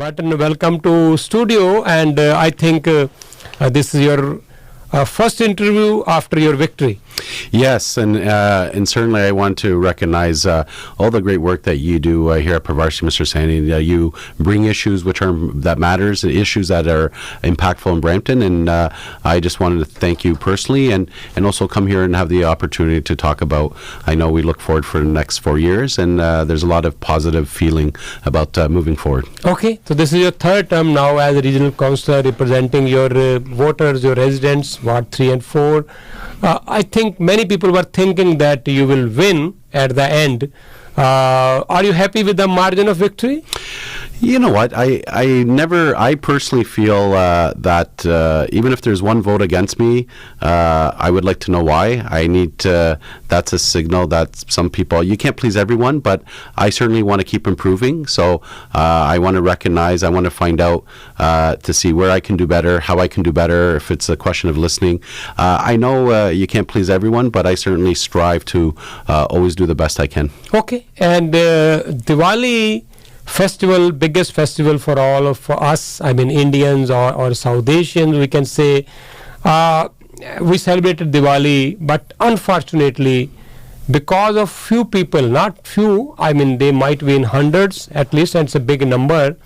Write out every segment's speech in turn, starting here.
Martin, welcome to studio, and I think this is your first interview after your victory. Yes, and certainly I want to recognize all the great work that you do here at Parvasi, Mr. Saini. You bring issues that matters, issues that are impactful in Brampton, and I just wanted to thank you personally, and also come here and have the opportunity to talk about. I know we look forward for the next 4 years, and there's a lot of positive feeling about moving forward. Okay, so this is your third term now as a regional councillor representing your voters, your residents, Ward 3 and 4. I think many people were thinking that you will win at the end. Are you happy with the margin of victory? You know what? I personally feel that even if there's one vote against me, I would like to know why. That's a signal that some people, you can't please everyone, but I certainly want to keep improving. So I want to recognize, I want to find out to see where I can do better, how I can do better, if it's a question of listening. I know you can't please everyone, but I certainly strive to always do the best I can. Okay, and Diwali festival, biggest festival for all of us, I mean Indians or South Asians, we can say. We celebrated Diwali, but unfortunately, because of few people, not few, I mean they might be in hundreds at least, and it's a big number.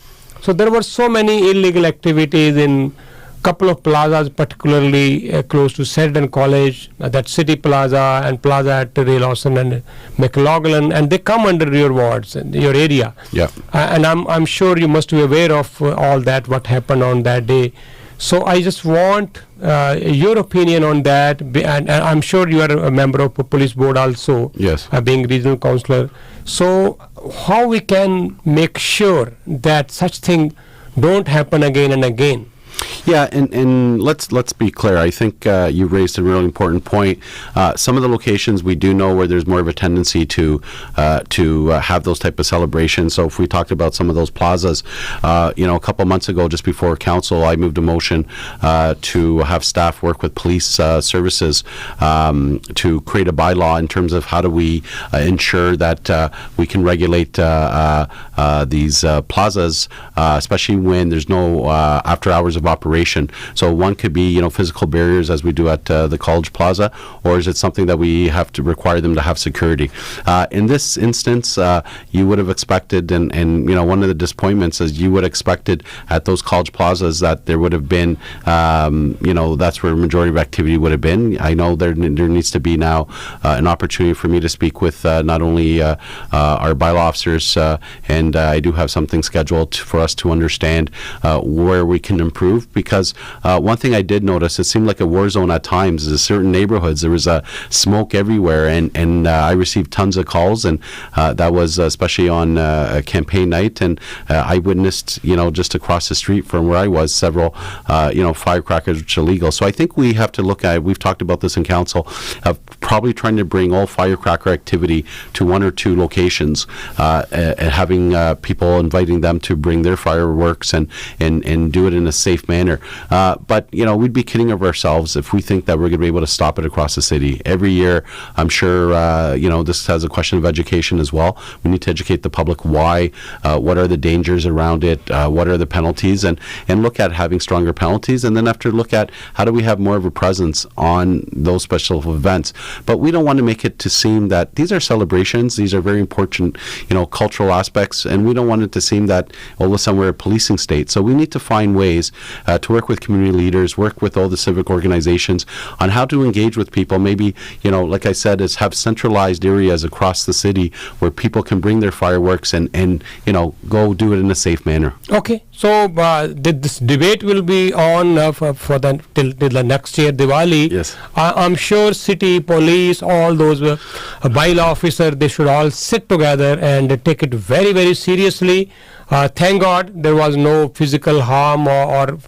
So there were so many illegal activities in couple of plazas, particularly close to Sheridan College, that City Plaza and Plaza at Ray Lawson and McLaughlin, and they come under your wards and your area. Yeah. And I'm sure you must be aware of all that, what happened on that day. So I just want your opinion on that, and I'm sure you are a member of the police board also. Yes. Being regional councillor. So how we can make sure that such thing don't happen again and again? Yeah, and let's be clear. I think you raised a really important point. Some of the locations we do know where there's more of a tendency to have those type of celebrations. So if we talked about some of those plazas, a couple months ago, just before council, I moved a motion to have staff work with police services to create a bylaw in terms of how do we ensure that we can regulate these plazas, especially when there's no after hours of operation. So one could be, physical barriers as we do at the College Plaza, or is it something that we have to require them to have security? In this instance, you would have expected, and one of the disappointments is you would have expected at those College Plazas that there would have been, that's where the majority of activity would have been. I know there needs to be now an opportunity for me to speak with not only our bylaw officers, and I do have something scheduled for us to understand where we can improve, because one thing I did notice, it seemed like a war zone at times. In certain neighborhoods there was smoke everywhere, and I received tons of calls, and that was especially on campaign night, and I witnessed just across the street from where I was several firecrackers which are illegal. So I think we have to look at, we've talked about this in council, of probably trying to bring all firecracker activity to one or two locations, and having people, inviting them to bring their fireworks and do it in a safe manner. But we'd be kidding of ourselves if we think that we're going to be able to stop it across the city. Every year, I'm sure this has a question of education as well. We need to educate the public why, what are the dangers around it, what are the penalties, and look at having stronger penalties, and then after look at how do we have more of a presence on those special events. But we don't want to make it to seem that these are celebrations, these are very important cultural aspects, and we don't want it to seem that all of a sudden we're a policing state. So we need to find ways to work with community leaders, work with all the civic organizations on how to engage with people. Maybe, like I said, is have centralized areas across the city where people can bring their fireworks and go do it in a safe manner. Okay, so this debate will be on for till the next year Diwali. Yes. I'm sure city, police, all those bylaw officer, they should all sit together and take it very, very seriously. Thank God there was no physical harm or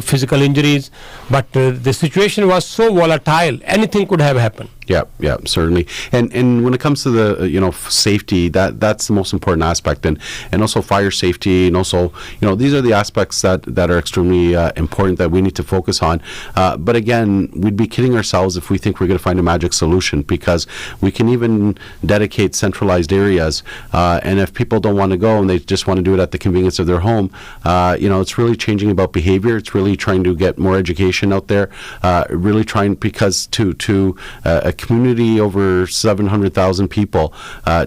physical injuries, but the situation was so volatile, anything could have happened. Yeah, certainly. And when it comes to the safety, that's the most important aspect, and also fire safety, and also these are the aspects that are extremely important that we need to focus on. But again, we'd be kidding ourselves if we think we're going to find a magic solution, because we can even dedicate centralized areas, and if people don't want to go and they just want to do it at the convenience of their home, it's really changing about behavior. It's really trying to get more education out there, really trying, because to a community over 700,000 people,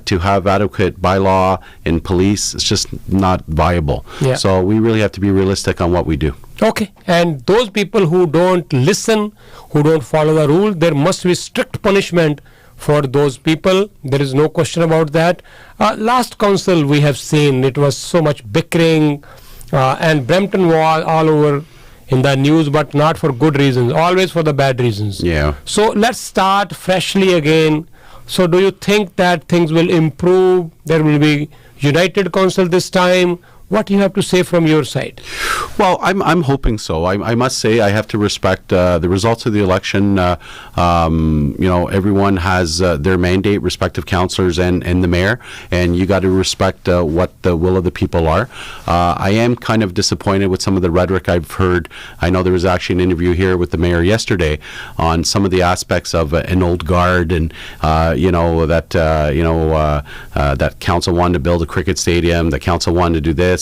to have adequate bylaw and police, it's just not viable. Yeah. So we really have to be realistic on what we do. Okay, and those people who don't listen, who don't follow the rule, there must be strict punishment for those people. There is no question about that. Last council we have seen, it was so much bickering, and Brampton was all over in the news, but not for good reasons, always for the bad reasons. Yeah. So let's start freshly again. So do you think that things will improve? There will be united council this time? What do you have to say from your side? Well, I'm hoping so. I must say I have to respect the results of the election. Everyone has their mandate, respective councillors and the mayor, and you got to respect what the will of the people are. I am kind of disappointed with some of the rhetoric I've heard. I know there was actually an interview here with the mayor yesterday on some of the aspects of an old guard, and that council wanted to build a cricket stadium, the council wanted to do this,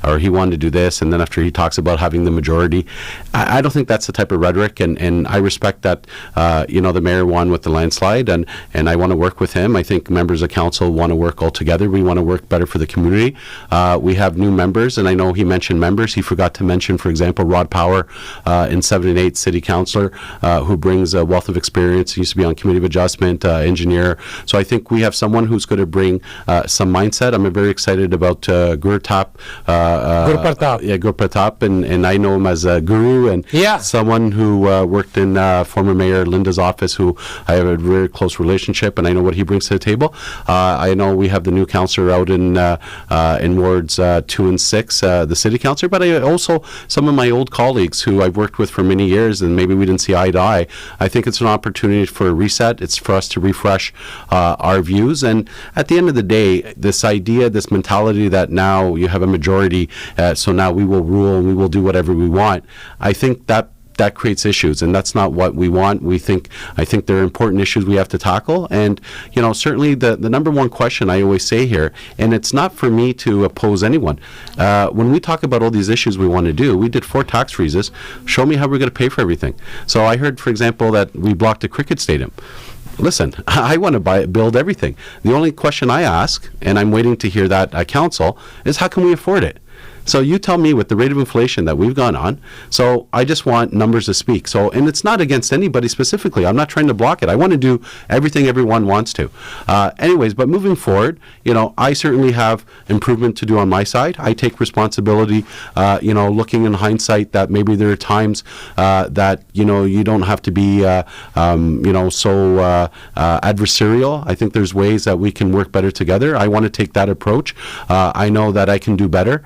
or he wanted to do this, and then after he talks about having the majority, I don't think that's the type of rhetoric, and I respect that the mayor won with the landslide, and I want to work with him. I think members of council want to work all together. We want to work better for the community. We have new members, and I know he mentioned members. He forgot to mention, for example, Rod Power, in 7 and 8 city councillor, who brings a wealth of experience. He used to be on committee of adjustment, engineer. So I think we have someone who's going to bring some mindset. I'm very excited about Guru Pratap, and I know him as a guru, and someone who worked in former Mayor Linda's office, who I have a very close relationship, and I know what he brings to the table. I know we have the new councillor out in wards 2 and 6, the city councillor, but I also some of my old colleagues who I've worked with for many years, and maybe we didn't see eye to eye. I think it's an opportunity for a reset. It's for us to refresh our views, and at the end of the day, this idea, this mentality that now you have a majority, so now we will rule and we will do whatever we want, I think that creates issues, and that's not what we want. I think there are important issues we have to tackle, and certainly the number one question I always say here, and it's not for me to oppose anyone, when we talk about all these issues we want to do, we did 4 tax freezes. Show me how we're going to pay for everything. So I heard, for example, that we blocked a cricket stadium. Listen, I want to build everything. The only question I ask, and I'm waiting to hear that at council, is how can we afford it? So you tell me, with the rate of inflation that we've gone on, so I just want numbers to speak. So, and it's not against anybody specifically. I'm not trying to block it. I want to do everything everyone wants to. Anyways, but moving forward, I certainly have improvement to do on my side. I take responsibility, looking in hindsight that maybe there are times that, you don't have to be, so adversarial. I think there's ways that we can work better together. I want to take that approach. I know that I can do better.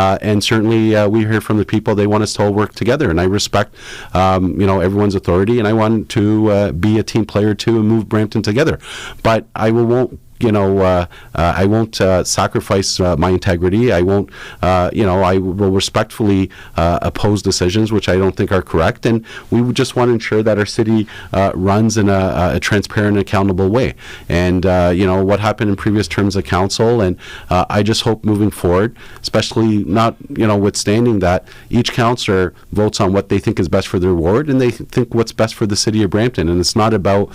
And certainly we hear from the people, they want us to all work together, and I respect everyone's authority, and I want to be a team player too and move Brampton together. But I won't I won't sacrifice my integrity. I won't, I will respectfully oppose decisions which I don't think are correct, and we would just want to ensure that our city runs in a transparent and accountable way. And, what happened in previous terms of council, and I just hope moving forward, especially notwithstanding that each councillor votes on what they think is best for their ward, and they think what's best for the city of Brampton, and it's not about,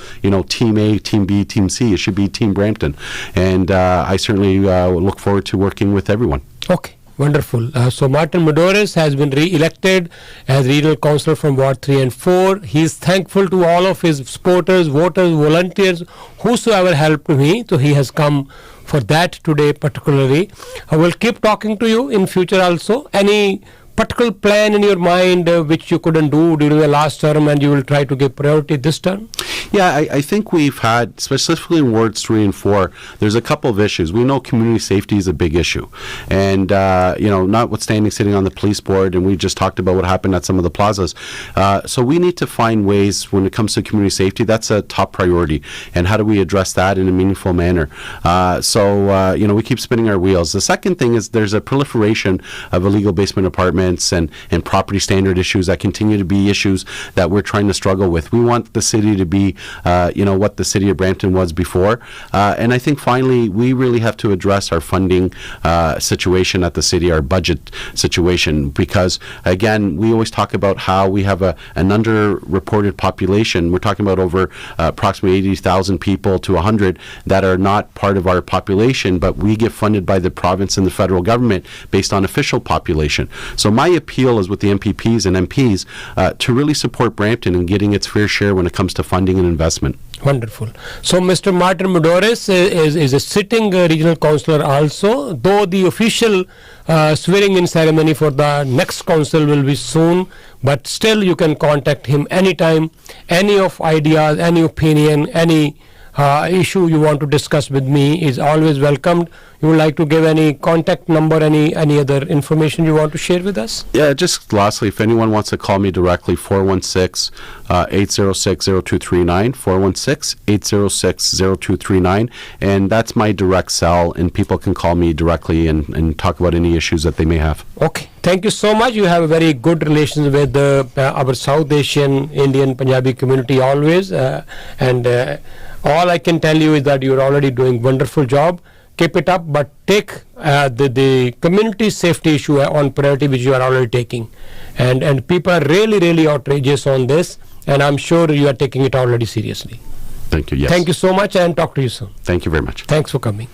Team A, Team B, Team C. It should be Team Brampton. And I certainly look forward to working with everyone. Okay, wonderful. So Martin Medeiros has been re-elected as regional councillor from Ward 3 and 4. He is thankful to all of his supporters, voters, volunteers, whosoever helped me. So he has come for that today particularly. I will keep talking to you in future also. Any particular plan in your mind which you couldn't do during the last term and you will try to give priority this term? Yeah, I think we've had, specifically in Wards 3 and 4, there's a couple of issues. We know community safety is a big issue. And, notwithstanding sitting on the police board, and we just talked about what happened at some of the plazas. So we need to find ways when it comes to community safety, that's a top priority. And how do we address that in a meaningful manner? We keep spinning our wheels. The second thing is there's a proliferation of illegal basement apartments and property standard issues that continue to be issues that we're trying to struggle with. We want the city to be what the city of Brampton was before. And I think finally we really have to address our funding situation at the city, our budget situation, because again, we always talk about how we have an underreported population. We're talking about over approximately 80,000 people to 100 that are not part of our population, but we get funded by the province and the federal government based on official population. So my appeal is with the MPPs and MPs to really support Brampton in getting its fair share when it comes to funding and investment. Wonderful. So Mr. Martin Medeiros is a sitting regional councillor also, though the official swearing-in ceremony for the next council will be soon, but still you can contact him anytime, any of ideas, any opinion, any issue you want to discuss with me is always welcomed. You would like to give any contact number, any other information you want to share with us? Yeah, just lastly, if anyone wants to call me directly, 416-806-0239, 416-806-0239, and that's my direct cell, and people can call me directly and talk about any issues that they may have. Okay. Thank you so much. You have a very good relations with our South Asian, Indian, Punjabi community always, and all I can tell you is that you're already doing wonderful job. Keep it up, but take the community safety issue on priority, which you are already taking. And people are really outrageous on this, and I'm sure you are taking it already seriously. Thank you. Yes. Thank you so much, and talk to you soon. Thank you very much. Thanks for coming.